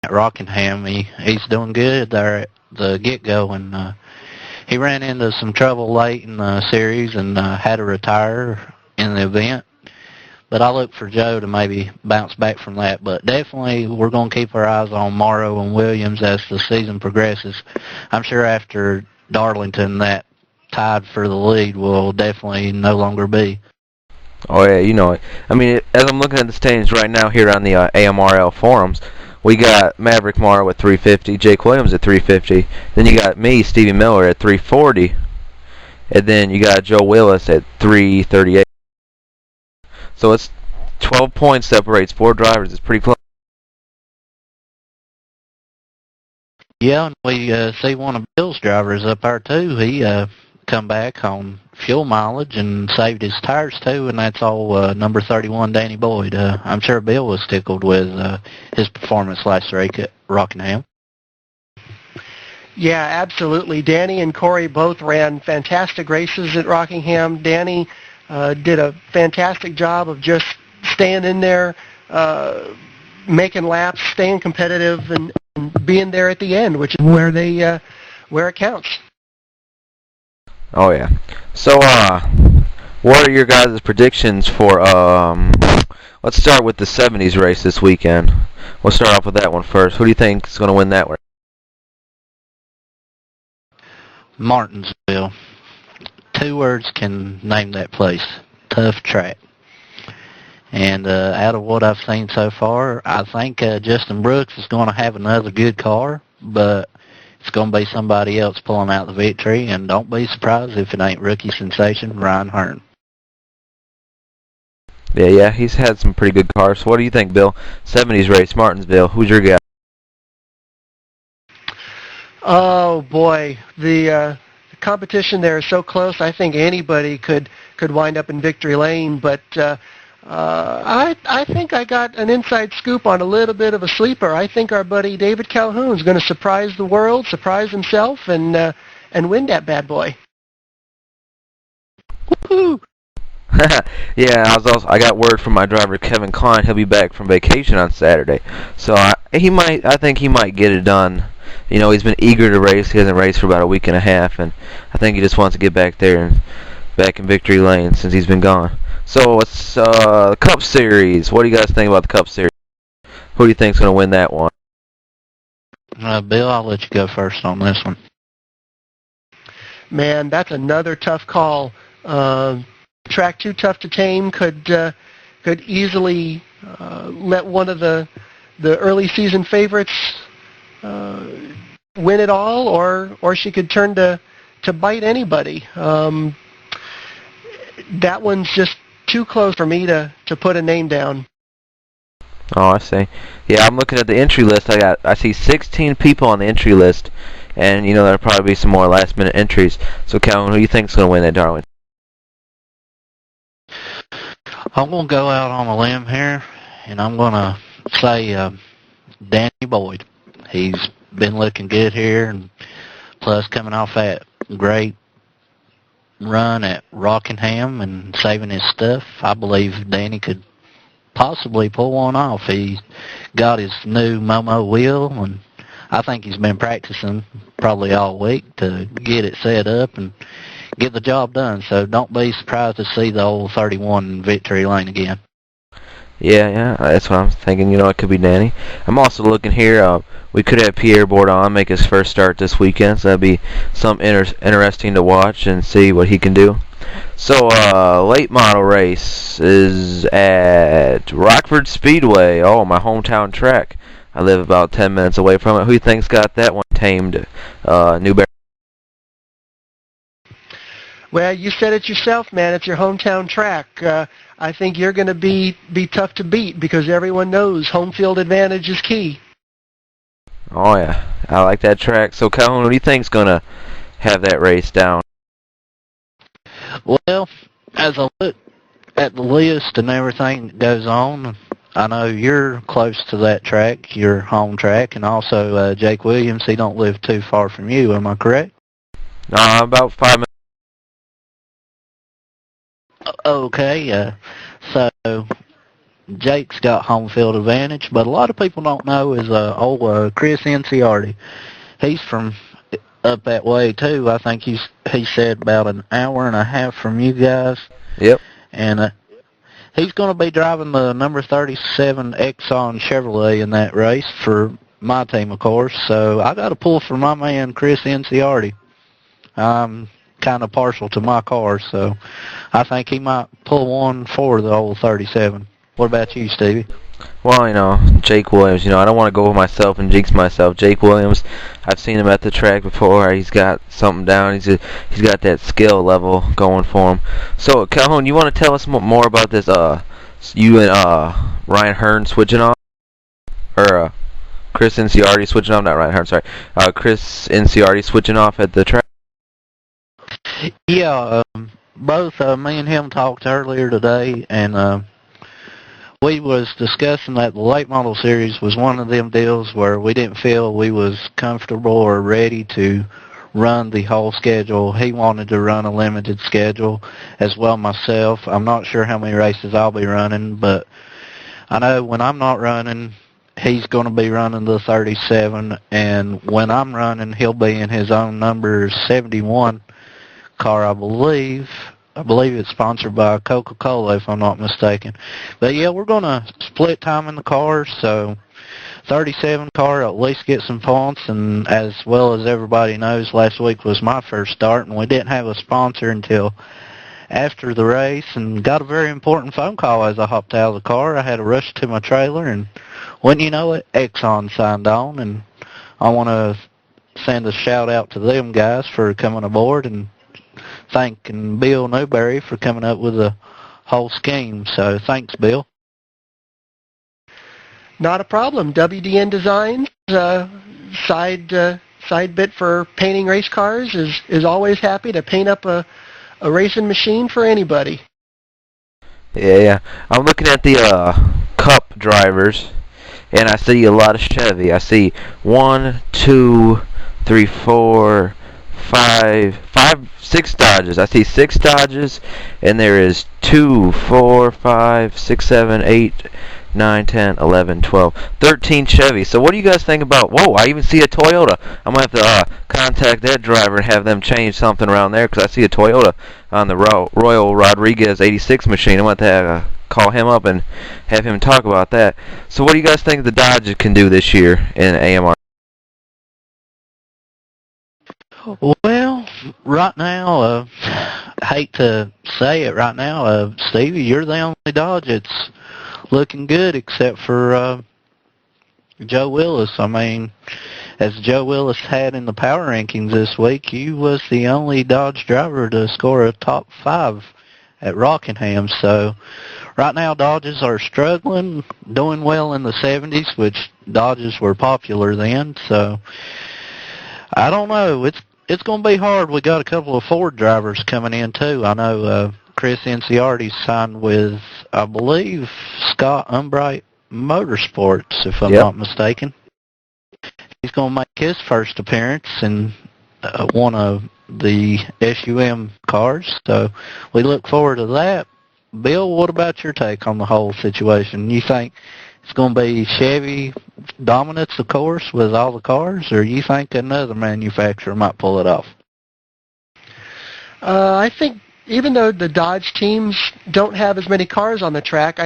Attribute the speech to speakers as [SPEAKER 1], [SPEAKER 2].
[SPEAKER 1] at Rockingham. He's doing good there at the get-go, and he ran into some trouble late in the series and had to retire in the event. But I look for Joe to maybe bounce back from that. But definitely we're going to keep our eyes on Morrow and Williams as the season progresses. I'm sure after Darlington, that tied for the lead will definitely no longer be.
[SPEAKER 2] Oh, yeah, you know it. I mean, as I'm looking at the standings right now here on the AMRL forums, we got Maverick Morrow at 350, Jake Williams at 350. Then you got me, Stevie Miller, at 340. And then you got Joe Willis at 338. So it's 12 points separates 4 drivers. It's pretty close.
[SPEAKER 1] Yeah, and we see one of Bill's drivers up there, too. He come back on fuel mileage and saved his tires, too, and that's all number 31, Danny Boyd. I'm sure Bill was tickled with his performance last week at Rockingham.
[SPEAKER 3] Yeah, absolutely. Danny and Corey both ran fantastic races at Rockingham. Danny did a fantastic job of just staying in there, making laps, staying competitive, and being there at the end, which is where it counts.
[SPEAKER 2] Oh yeah. So what are your guys' predictions for let's start with the 70s race this weekend. We'll start off with that one first. Who do you think is going to win that one?
[SPEAKER 1] Martinsville. 2 words can name that place. Tough track. And out of what I've seen so far, I think Justin Brooks is going to have another good car, but it's going to be somebody else pulling out the victory, and don't be surprised if it ain't rookie sensation Ryan Hearn.
[SPEAKER 2] Yeah, he's had some pretty good cars. So what do you think, Bill? 70s race, Martinsville. Who's your guy?
[SPEAKER 3] Oh boy, the competition there is so close. I think anybody could wind up in victory lane, but I think I got an inside scoop on a little bit of a sleeper. I think our buddy David Calhoun is going to surprise the world, surprise himself, and win that bad boy.
[SPEAKER 1] Woohoo!
[SPEAKER 2] Yeah, I got word from my driver Kevin Klein. He'll be back from vacation on Saturday, so I think he might get it done. You know, he's been eager to race. He hasn't raced for about a week and a half, and I think he just wants to get back there and back in victory lane since he's been gone. So it's the Cup Series. What do you guys think about the Cup Series? Who do you think is going to win that one?
[SPEAKER 1] Bill, I'll let you go first on this one.
[SPEAKER 3] Man, that's another tough call. Track too tough to tame could easily let one of the early season favorites win it all, or she could turn to bite anybody. That one's just too close for me to put a name down.
[SPEAKER 2] Oh, I see. Yeah, I'm looking at the entry list. I see 16 people on the entry list, and you know there'll probably be some more last minute entries. So Calvin, who do you think is going to win that Darwin?
[SPEAKER 1] I'm going to go out on a limb here, and I'm going to say Danny Boyd. He's been looking good here, and plus coming off that great run at Rockingham and saving his stuff, I believe Danny could possibly pull one off. He got his new Momo wheel, and I think he's been practicing probably all week to get it set up and get the job done. So don't be surprised to see the old 31 in victory lane again.
[SPEAKER 2] Yeah, that's what I'm thinking. You know, it could be Danny. I'm also looking here. We could have Pierre Bourdon make his first start this weekend, so that'd be something interesting to watch and see what he can do. So, late model race is at Rockford Speedway. Oh, my hometown track. I live about 10 minutes away from it. Who do you think's got that one tamed? Newberry.
[SPEAKER 3] Well, you said it yourself, man. It's your hometown track. I think you're going to be tough to beat because everyone knows home field advantage is key.
[SPEAKER 2] Oh, yeah. I like that track. So, Calhoun, who do you think's going to have that race down?
[SPEAKER 1] Well, as I look at the list and everything that goes on, I know you're close to that track, your home track, and also Jake Williams, he don't live too far from you, am I correct?
[SPEAKER 2] About 5 minutes.
[SPEAKER 1] Okay, so Jake's got home field advantage, but a lot of people don't know is old Chris Inciardi. He's from up that way too. I think he said about an hour and a half from you guys.
[SPEAKER 2] Yep.
[SPEAKER 1] And he's going to be driving the number 37 Exxon Chevrolet in that race for my team, of course. So I got to pull for my man Chris Inciardi. I'm kind of partial to my car, so I think he might pull one for the old 37. What about you, Stevie?
[SPEAKER 2] Well, Jake Williams, I don't want to go with myself and jinx myself. Jake Williams, I've seen him at the track before. He's got something down. He's got that skill level going for him. So, Calhoun, you want to tell us more about this, you and Ryan Hearn switching off? Or Chris Inciardi switching off? Not Ryan Hearn, sorry. Chris Inciardi switching off at the track?
[SPEAKER 1] Yeah, both me and him talked earlier today, and we was discussing that the late model series was one of them deals where we didn't feel we was comfortable or ready to run the whole schedule. He wanted to run a limited schedule as well myself. I'm not sure how many races I'll be running, but I know when I'm not running, he's going to be running the 37, and when I'm running, he'll be in his own number 71 car, I believe. I believe it's sponsored by Coca-Cola, if I'm not mistaken. But yeah, we're going to split time in the cars, so 37 car at least get some points, and as well as everybody knows, last week was my first start, and we didn't have a sponsor until after the race, and got a very important phone call as I hopped out of the car. I had to rush to my trailer, and wouldn't you know it, Exxon signed on, and I want to send a shout out to them guys for coming aboard, and thanking Bill Newberry for coming up with the whole scheme. So thanks, Bill.
[SPEAKER 3] Not a problem. WDN Designs, side bit for painting race cars, is always happy to paint up a racing machine for anybody.
[SPEAKER 2] Yeah. I'm looking at the Cup drivers, and I see a lot of Chevy. I see 1, 2, 3, 4, 5, 6 Dodges. I see 6 Dodges, and there is 2, 4, 5, 6, 7, 8, 9, 10, 11, 12, 13 Chevy. So what do you guys think about, whoa, I even see a Toyota. I'm going to have to contact that driver and have them change something around there, because I see a Toyota on the Royal Rodriguez 86 machine. I'm going to have to call him up and have him talk about that. So what do you guys think the Dodge can do this year in AMR?
[SPEAKER 1] Well, right now, I hate to say it right now, Stevie, you're the only Dodge that's looking good except for Joe Willis. I mean, as Joe Willis had in the power rankings this week, you was the only Dodge driver to score a top 5 at Rockingham. So right now, Dodges are struggling, doing well in the 70s, which Dodges were popular then. So I don't know. It's going to be hard. We got a couple of Ford drivers coming in too. I know Chris Inciardi signed with, I believe, Scott Umbright Motorsports, if I'm not mistaken. He's going to make his first appearance in one of the SUM cars, so we look forward to that. Bill, what about your take on the whole situation? You think it's going to be Chevy dominance, of course, with all the cars, or you think another manufacturer might pull it off?
[SPEAKER 3] I think even though the Dodge teams don't have as many cars on the track, I